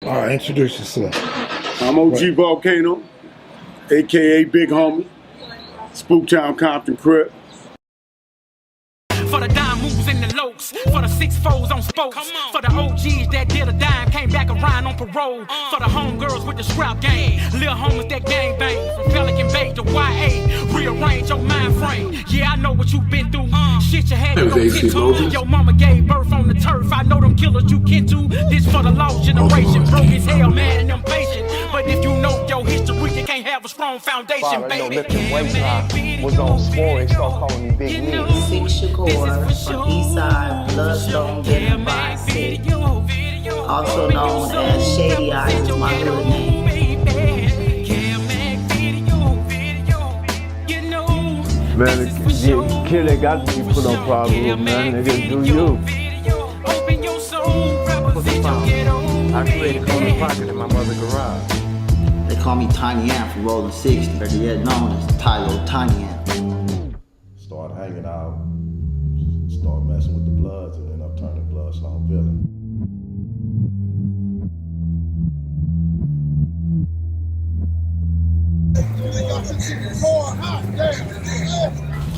All right, introduce yourself. I'm OG Volcano, aka Big Homie, Spook Town Compton Crips. For the dime moves in the lokes, for the 6-4s on spokes, for the OGs that did a dime, came back around on parole, for the homegirls with the scrap game, little homies that gang bang, from Pelican Bay to YA, rearrange your mind frame. Yeah, I know what you've been through, shit you had to go get to. Your mama gave birth on the turf, I know them killers you kin to. This for the lost generation, broke as hell, mad and impatient. But if you know your history, you can't have a strong foundation, baby. Lifting weights was on sport, they start calling me Big Knee. Six Shakur from Eastside, Bloodstone, getting by six. Also known as Shady Eyes, my hood name. Man, the kid that got to be put on problem, man, nigga, do you. I created Coleman Pocket in my mother's garage. They call me Tiny Ant from Rolling 60, but yet known as Tylo Tiny Ant. Start hanging out, start messing with the Bloods, and end up turning Bloodstone villain.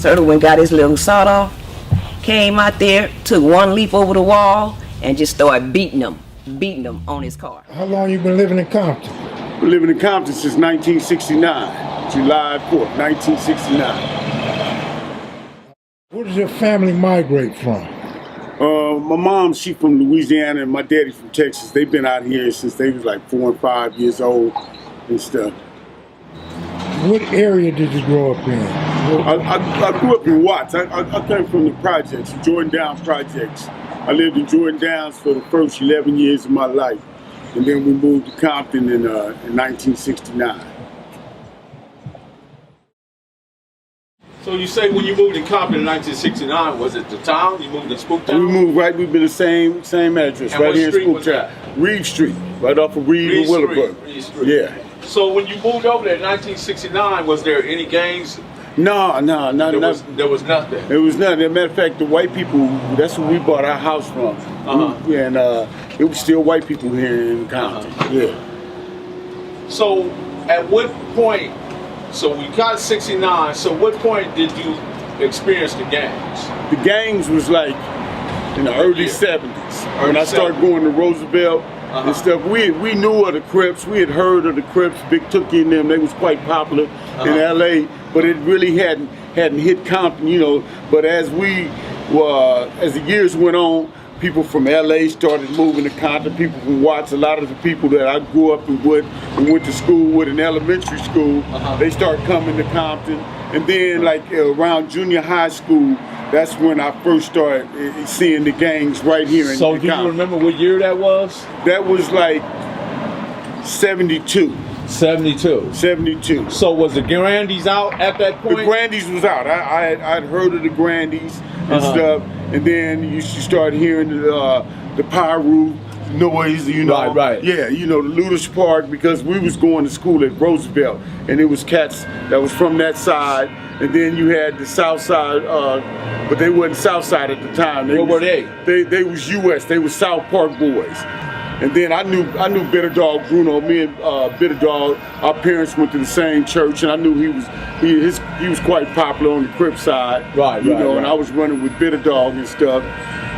Turtle went got his little sawed off, came out there, took one leap over the wall, and just started beating him on his car. How long you been living in Compton? Been living in Compton since 1969, July 4th, 1969. Where does your family migrate from? My mom, she from Louisiana, and my daddy from Texas. They've been out here since they was like 4 and 5 years old and stuff. What area did you grow up in? I grew up in Watts. I came from the projects, Jordan Downs projects. I lived in Jordan Downs for the first 11 years of my life. And then we moved to Compton in 1969. So you say when you moved to Compton in 1969, was it the town? You moved to Spook Town? We moved right, we've been the same address, And right what here in street Spook was Town. that? Reed Street, right off of Reed and Willowbrook. Reed Street. Yeah. So when you moved over there in 1969, was there any gangs? No, There was nothing. It was nothing. As a matter of fact, the white people, that's where we bought our house from. Yeah, and it was still white people here in Compton. Yeah. So at what point, so we got 69, so what point did you experience the gangs? The gangs was like in the early 70s. When I started going to Roosevelt and stuff, we knew of the Crips. We had heard of the Crips, Big Tookie and them. They was quite popular in LA, but it really hadn't hit Compton, you know. But as the years went on, people from LA started moving to Compton, people from Watts. A lot of the people that I grew up and went to school with in elementary school, they started coming to Compton. And then like around junior high school, that's when I first started seeing the gangs right here in So Compton. do you remember what year that was? That was like 72. 72. 72. So was the Grandies out at that point? The Grandies was out. I'd heard of the Grandies and stuff, and then you start hearing the Pyro noise, you know. Right. Yeah, you know, the Ludus Park, because we was going to school at Roosevelt, and it was cats that was from that side, and then you had the South Side, but they wasn't South Side at the time. What were they? They was US. They was South Park boys. And then I knew Bitter Dog Bruno. Me and Bitter Dog, our parents went to the same church, and I knew he was quite popular on the Crip side. You know, and I was running with Bitter Dog and stuff.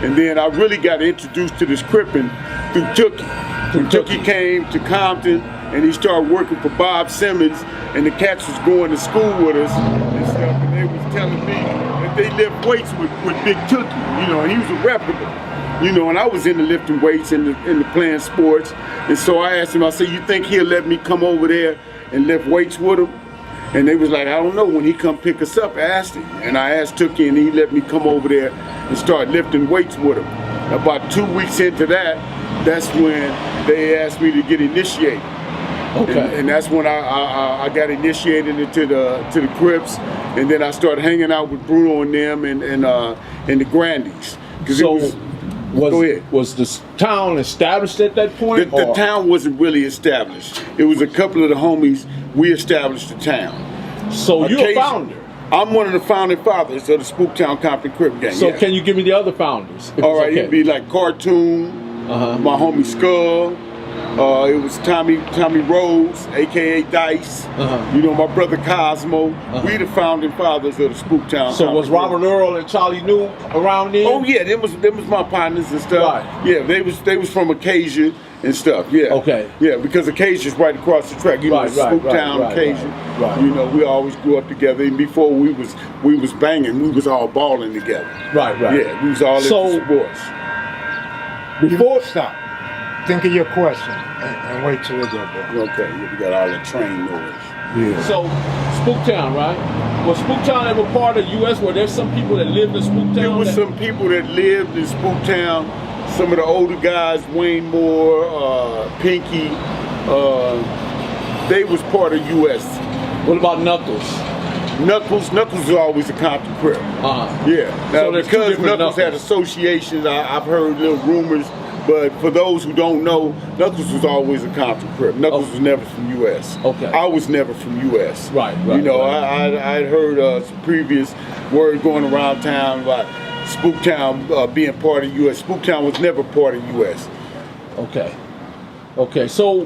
And then I really got introduced to this Crippin' through Tookie. When Tookie came to Compton, and he started working for Bob Simmons, and the cats was going to school with us and stuff, and they was telling me that they lift weights with Big Tookie, you know, and he was a reputable. You know, and I was into lifting weights and the playing sports. And so I asked him, I said, you think he'll let me come over there and lift weights with him? And they was like, I don't know, when he come pick us up, I asked him. And I asked Tookie, and he let me come over there and start lifting weights with him. About 2 weeks into that, that's when they asked me to get initiated. Okay. And that's when I got initiated into the Crips, and then I started hanging out with Bruno and them and the Grandies. So was the town established at that point? The town wasn't really established. It was a couple of the homies, we established the town. So you're a founder? I'm one of the founding fathers of the Spook Town Compton Crip gang. So can you give me the other founders? All right, it'd be like Cartoon, my homie Skull, It was Tommy Rose, aka Dice. You know, my brother Cosmo. We the founding fathers of the Spook Town. So was Robert Earl and Charlie New around then? Oh yeah, them was my partners and stuff. Right. Yeah, they was from Acacia and stuff. Yeah. Okay. Yeah, because Acacia's right across the track. You know, Spook Town, Acacia. Right. You know, we always grew up together. And before we was banging, we was all balling together. Right. Yeah, we was all into sports. Before stop. Think of your question and wait till they go, bro. Okay, we got all the train noise. Yeah. So, Spooktown, right? Was Spooktown ever part of the U.S.? Were there some people that lived in Spooktown? There was some people that lived in Spooktown. Some of the older guys, Wayne Moore, Pinky, they was part of U.S. What about Knuckles? Knuckles was always a Compton Crip. Yeah. Now, So there's two because different Knuckles had associations, I've heard little rumors. But for those who don't know, Knuckles was always a Compton Crip. Knuckles was never from U.S. Okay. I was never from U.S. Right. You know, I'd heard some previous word going around town about Spooktown being part of U.S. Spooktown was never part of U.S. Okay. So,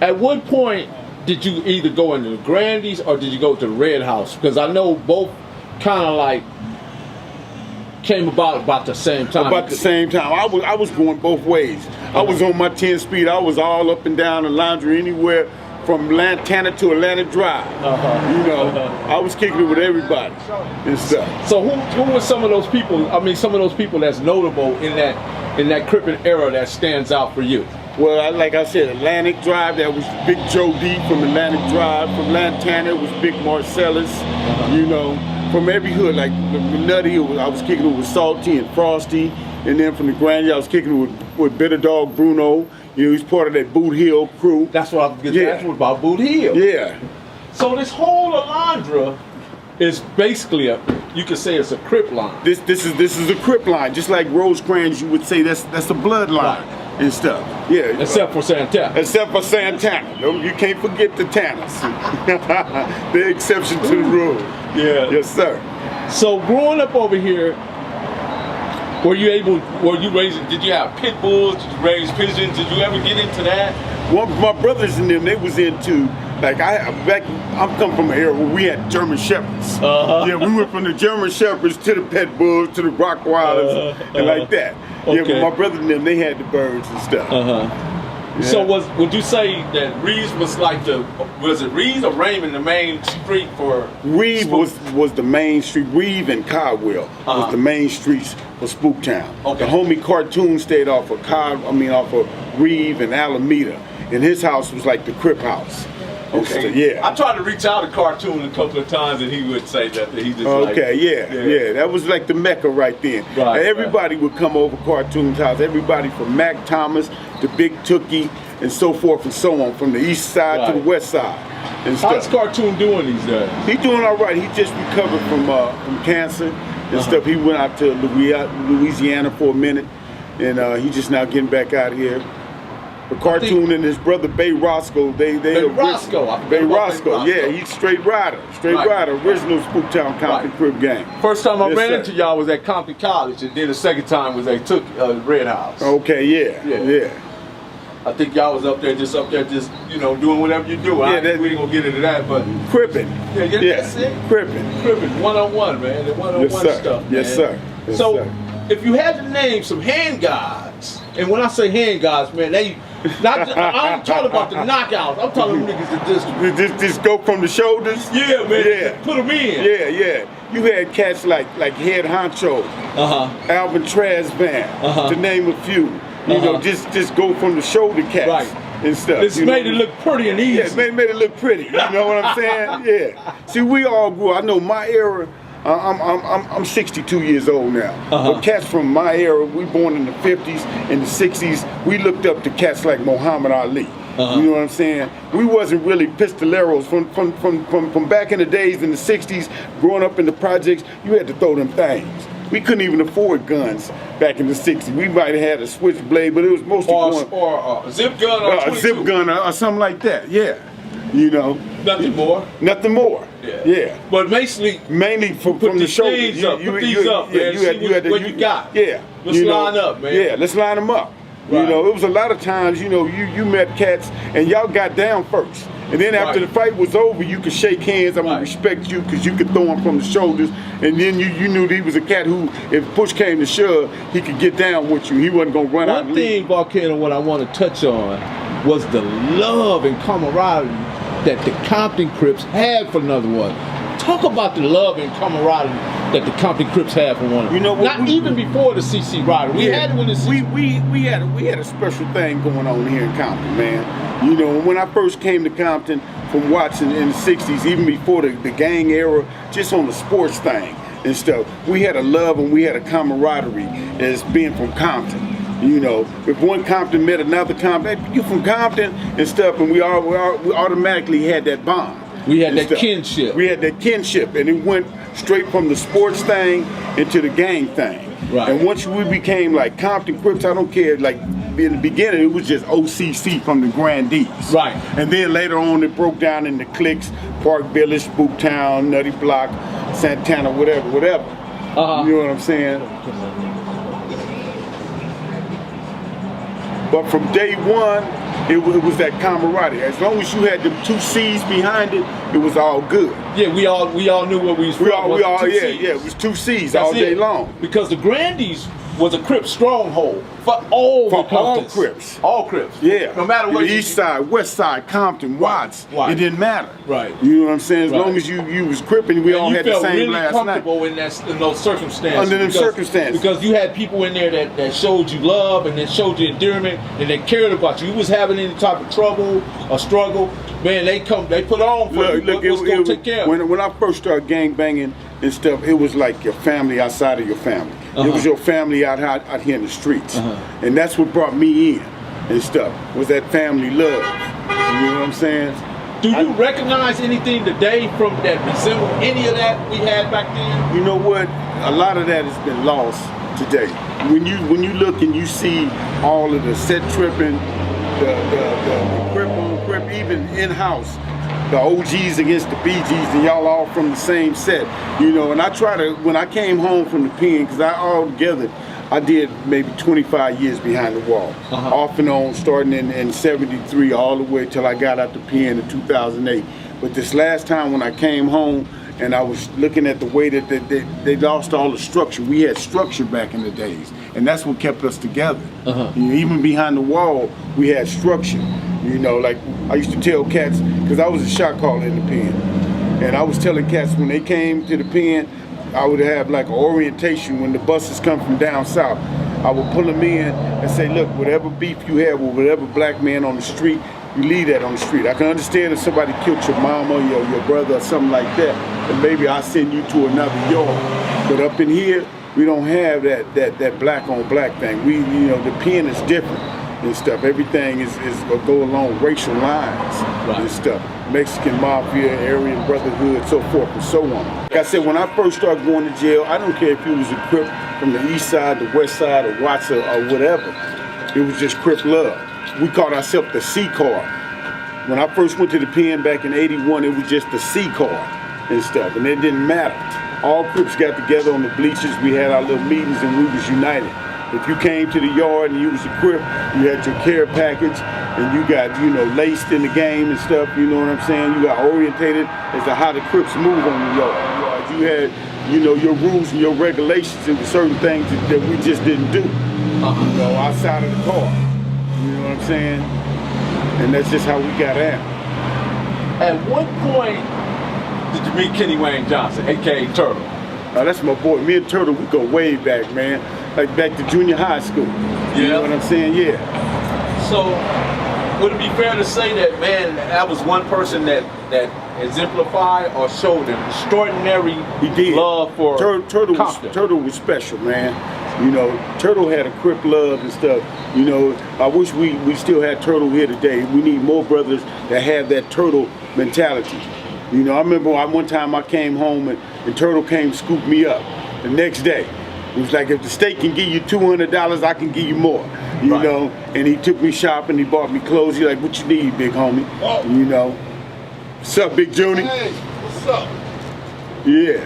at what point did you either go into the Grandies or did you go to the Red House? Because I know both kind of like came about the same time. About the same time. I was going both ways. I was on my 10-speed. I was all up and down the laundry anywhere from Lantana to Atlanta Drive. You know, I was kicking it with everybody and stuff. So who were some of those people? I mean, some of those people that's notable in that Crippin' era that stands out for you. Well, like I said, Atlantic Drive, that was Big Joe D from Atlantic Drive. From Lantana, it was Big Marcellus, you know. From every hood, like Nutty, I was kicking it with Salty and Frosty. And then from the Grandy, I was kicking it with Bitter Dog Bruno. You know, he's part of that Boot Hill crew. That's what I was getting at, about Boot Hill. Yeah. So this whole Alondra is basically you could say it's a Crip line. This is a Crip line, just like Rosecrans. You would say that's a bloodline and stuff. Yeah. Except for Santana. Except for Santana. No, you can't forget the Tanners. The exception to the rule. Yeah. Yes, sir. So growing up over here, did you have pit bulls? Did you raise pigeons? Did you ever get into that? Well, my brothers and them, they was into, like, I'm coming from an era where we had German Shepherds. Yeah, we went from the German Shepherds to the pet bulls, to the Rottweilers, and like that. Yeah, but my brothers and them, they had the birds and stuff. Yeah. So would you say that Reeves was like was it Reeves or Raymond the main street for? Reeve was the main street. Reeve and Caldwell was the main streets for Spooktown. Okay. The homie Cartoon stayed off of Reeve and Alameda, and his house was like the Crip house. Okay. Yeah. I tried to reach out to Cartoon a couple of times, and he would say that he just yeah. That was like the Mecca right then. Right. Everybody would come over Cartoon's house. Everybody from Mac Thomas to Big Tookie and so forth and so on, from the east side to the west side. And how's Cartoon doing these days? He's doing all right. He just recovered from cancer and stuff. He went out to Louisiana for a minute, and he's just now getting back out here. The Cartoon and his brother Bay Roscoe, Bay Roscoe, yeah, he's straight rider, original Spook Town Compton Crip gang. First time I ran into y'all was at Compton College, and then the second time was at Red House. Okay, yeah. I think y'all was up there just doing whatever you do. We ain't gonna get into that, but crippin'. Yeah, that's it. Crippin', one-on-one, man. The one-on-one stuff. Yes, sir. So, if you had to name some hand guys, and when I say hand guys, man, I ain't talking about the knockouts. I'm talking niggas that just go from the shoulders. Yeah, man. Yeah. Put them in. Yeah. You had cats like Head Honcho, Alvin Trasvan, to name a few. You know, just go from the shoulder cats and stuff. This made it look pretty and easy. Yeah, made it look pretty. You know what I'm saying? Yeah. See, we all grew. I know my era. I'm 62 years old now. But cats from my era, we born in the 50s and the 60s, we looked up to cats like Muhammad Ali. You know what I'm saying? We wasn't really pistoleros from back in the days in the 60s, growing up in the projects, you had to throw them things. We couldn't even afford guns back in the 60s. We might have had a switchblade, but it was mostly or a zip gun or a zip gun or something like that. Yeah. You know. Nothing more. Yeah. But mainly from the shoulder. Put these up, man. You had to, what you got. Yeah. Let's line up, man. Yeah, let's line them up. You Right. know, it was a lot of times, you know, you met cats and y'all got down first. And then after Right. the fight was over, you could shake hands. I'm gonna respect you because you could throw him from the shoulders. And then you knew that he was a cat who, if push came to shove, he could get down with you. He wasn't gonna run out. One thing, Volcano, what I want to touch on was the love and camaraderie that the Compton Crips had for another one. Talk about the love and camaraderie that the Compton Crips had for one another. You know, not even before the CC rider. We had it when the CC. We had a special thing going on here in Compton, man. You know, when I first came to Compton from watching in the 60s, even before the gang era, just on the sports thing and stuff, we had a love and we had a camaraderie as being from Compton. You know, if one Compton met another Compton, hey, you from Compton and stuff, and we automatically had that bond. We had and that stuff. kinship. We had that kinship, and it went straight from the sports thing into the gang thing. Right. And once we became like Compton Crips, I don't care, like in the beginning it was just OCC from the Grandees. Right. And then later on it broke down into cliques, Park Village, Spook Town, Nutty Block, Santana, whatever. You know what I'm saying? But from day one, it was that camaraderie. As long as you had them 2 C's behind it, it was all good. Yeah, we all knew what we was from. It was 2 C's That's all day it. long. Because the Grandees was a Crip stronghold for all For the all Comptons. Crips. All Crips. Yeah. No matter what. The East Side, West Side, Compton, Watts. Right. It didn't matter. Right. You know what I'm saying? As Right. long as you was cripping, we all you had the felt same really last name. comfortable in those circumstances. Under them circumstances. Because you had people in there that showed you love and that showed you endearment and they cared about you. You was having any type of trouble or struggle, man, they put on for you. Look, What's going to take care of it? when I first started gang banging and stuff, it was like your family outside of your family. It was your family out here in the streets. And that's what brought me in and stuff, was that family love. You know what I'm saying? Do you recognize anything today from that resemble any of that we had back then? You know what? A lot of that has been lost today. When you look and you see all of the set tripping, the crip on crip, even in-house, the OGs against the BGs, and y'all all from the same set, you know. And I try to, when I came home from the pen, because I did maybe 25 years behind the wall, off and on, starting in 73 all the way till I got out the pen in 2008. But this last time when I came home and I was looking at the way that they lost all the structure. We had structure back in the days, and that's what kept us together. You know, even behind the wall, we had structure. You know, like I used to tell cats, because I was a shot caller in the pen, and I was telling cats when they came to the pen, I would have like an orientation when the buses come from down south. I would pull them in and say, look, whatever beef you have with whatever black man on the street, you leave that on the street. I can understand if somebody killed your mama, your brother, or something like that, and maybe I'll send you to another yard. But up in here, we don't have that black on black thing. We, you know, the pen is different and stuff. Everything is go along racial lines and stuff. Mexican mafia, Aryan brotherhood, so forth and so on. Like I said, when I first started going to jail, I don't care if you was a Crip from the east side, the west side, or Watts or whatever. It was just Crip love. We called ourselves the C card. When I first went to the pen back in '81, it was just the C card and stuff, and it didn't matter. All Crips got together on the bleachers. We had our little meetings and we was united. If you came to the yard and you was a Crip, you had your care package and you got, you know, laced in the game and stuff, you know what I'm saying? You got orientated as to how the Crips move on the yard. You had, you know, your rules and your regulations and certain things that we just didn't do, you know, outside of the car. You know what I'm saying? And that's just how we got out. At what point did you meet Kenny Wayne Johnson, aka Turtle? That's my boy. Me and Turtle, we go way back, man. Like back to junior high school. You know what I'm saying? Yeah. So, would it be fair to say that, man, that was one person that exemplified or showed an extraordinary love for Compton? Turtle was special, man. You know, Turtle had a Crip love and stuff. You know, I wish we still had Turtle here today. We need more brothers that have that Turtle mentality. You know, I remember one time I came home and Turtle came to scoop me up the next day. It was like, if the state can give you $200, I can give you more. You know, and he took me shopping, he bought me clothes. He like, what you need, big homie? You know, what's up, Big Junie? Hey, what's up? Yeah.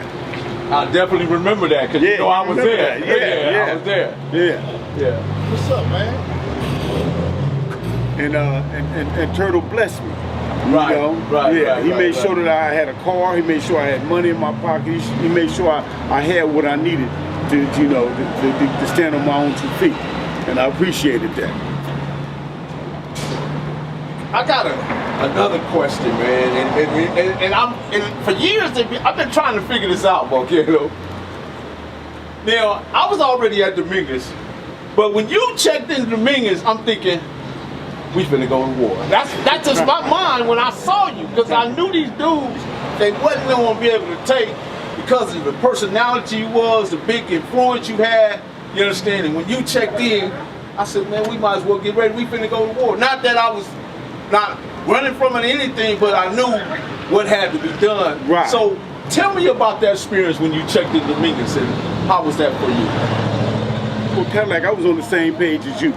I definitely remember that, because you know I was there. Yeah, I was there. Yeah. What's up, man? and Turtle blessed me. Right, You know? right, Yeah, right, he right, made right. sure that I had a car. He made sure I had money in my pocket. He made sure I had what I needed to stand on my own 2 feet, and I appreciated that. I got another question, man, and for years I've been trying to figure this out, Volcano. Now I was already at Dominguez, but when you checked in Dominguez, I'm thinking we finna go to war. That's just my mind when I saw you, because I knew these dudes they wasn't gonna be able to take because of the personality you was, the big influence you had. You understand? And when you checked in, I said, man, we might as well get ready. We finna go to war. Not that I was not running from it or anything, but I knew what had to be done. Right. So tell me about that experience when you checked in Dominguez, and how was that for you? Well, kind of like I was on the same page as you.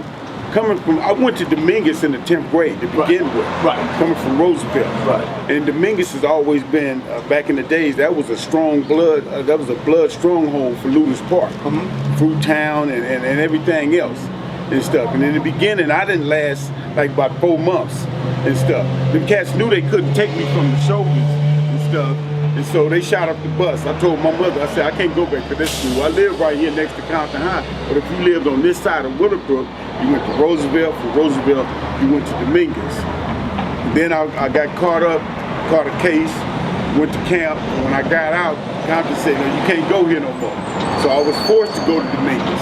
I went to Dominguez in the 10th grade to begin with. Right. Coming from Roosevelt. Right. And Dominguez has always been, back in the days, that was a blood stronghold for Ludus Park. Fruit Town and everything else and stuff. And in the beginning, I didn't last like about 4 months and stuff. The cats knew they couldn't take me from the shoulders and stuff. And so they shot up the bus. I told my mother, I said, I can't go back to this school. I live right here next to Compton High. But if you lived on this side of Willowbrook, you went to Roosevelt. From Roosevelt, you went to Dominguez. And then I got caught a case, went to camp. And when I got out, Compton said, no, you can't go here no more. So I was forced to go to Dominguez.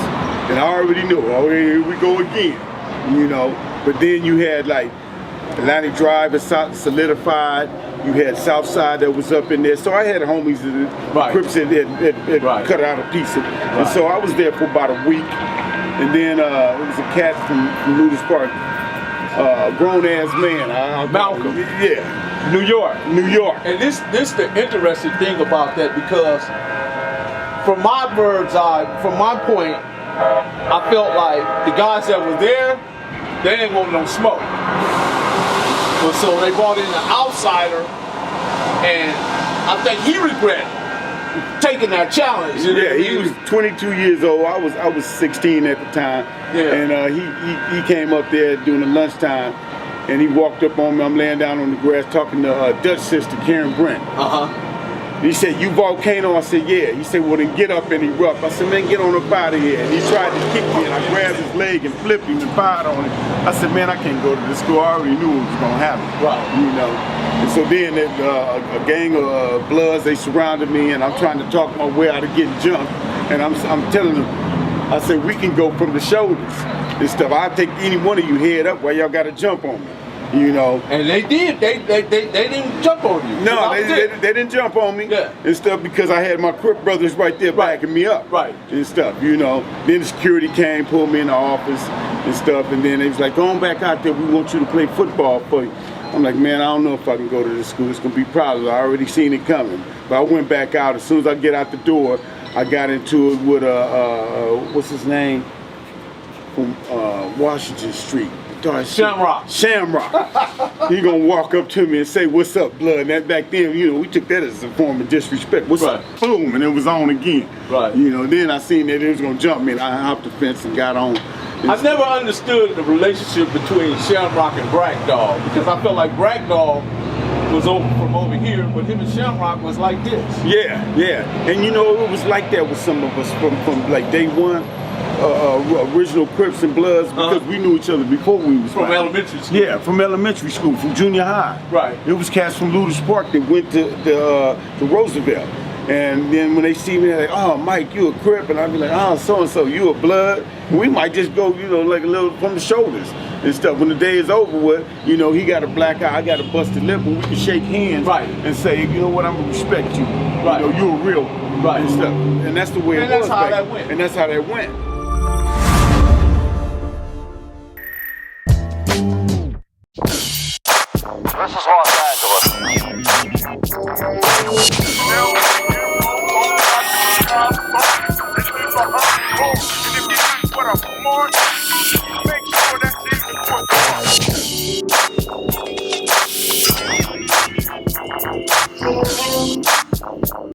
And I already knew, oh, here we go again, you know. But then you had like Atlantic Drive is solidified. You had Southside that was up in there. So I had homies that Crips had cut out a piece of. And so I was there for about a week. And then it was a cat from Ludus Park, grown ass man. Malcolm. Yeah. New York. New York. And this the interesting thing about that, because from my bird's eye, from my point, I felt like the guys that were there, they didn't want no smoke. But so they brought in an outsider, and I think he regretted taking that challenge. Yeah, he was 22 years old. I was 16 at the time. Yeah. And he came up there during the lunchtime, and he walked up on me. I'm laying down on the grass talking to Dutch sister Karen Brent. He said, you Volcano? I said, yeah. He said, well, then get up and erupt. I said, man, get on up out of here. And he tried to kick me, and I grabbed his leg and flipped him and fired on him. I said, man, I can't go to this school. I already knew what was going to happen. Right. You know. And so then a gang of bloods, they surrounded me, and I'm trying to talk my way out of getting jumped. And I'm telling them, I said, we can go from the shoulders and stuff. I'll take any one of you head up while y'all got to jump on me. You know, and they did. They didn't jump on you. No, they didn't jump on me and stuff, because I had my Crip brothers right there backing me up. Right. And stuff, you know. Then the security came, pulled me in the office and stuff, and then they was like, go on back out there. We want you to play football for you. I'm like, man, I don't know if I can go to this school. It's gonna be problems. I already seen it coming. But I went back out. As soon as I get out the door, I got into it with what's his name, from Washington Street. Shamrock. He gonna walk up to me and say, what's up, blood? And that back then, you know, we took that as a form of disrespect. What's up? Boom, and it was on again. Right. You know, then I seen that it was gonna jump me, and I hopped the fence and got on. I never understood the relationship between Shamrock and Brackdog, because I felt like Brackdog was from over here, but him and Shamrock was like this. Yeah. And you know, it was like that with some of us from like day one. Original Crips and Bloods, because we knew each other before we was from elementary school. Yeah, from elementary school, from junior high. Right. It was cats from Ludus Park that went to Roosevelt, and then when they see me, they're like, "Oh, Mike, you a Crip," and I'd be like, "Oh, so and so, you a Blood." And we might just go, you know, like a little from the shoulders and stuff. When the day is over with, you know, he got a black eye, I got a busted lip, and we can shake hands, and say, you know what, I'm gonna respect you. Right. You know, you a real and stuff. And that's the way it was. And that's how that went. And that's how that went. This is Los Angeles.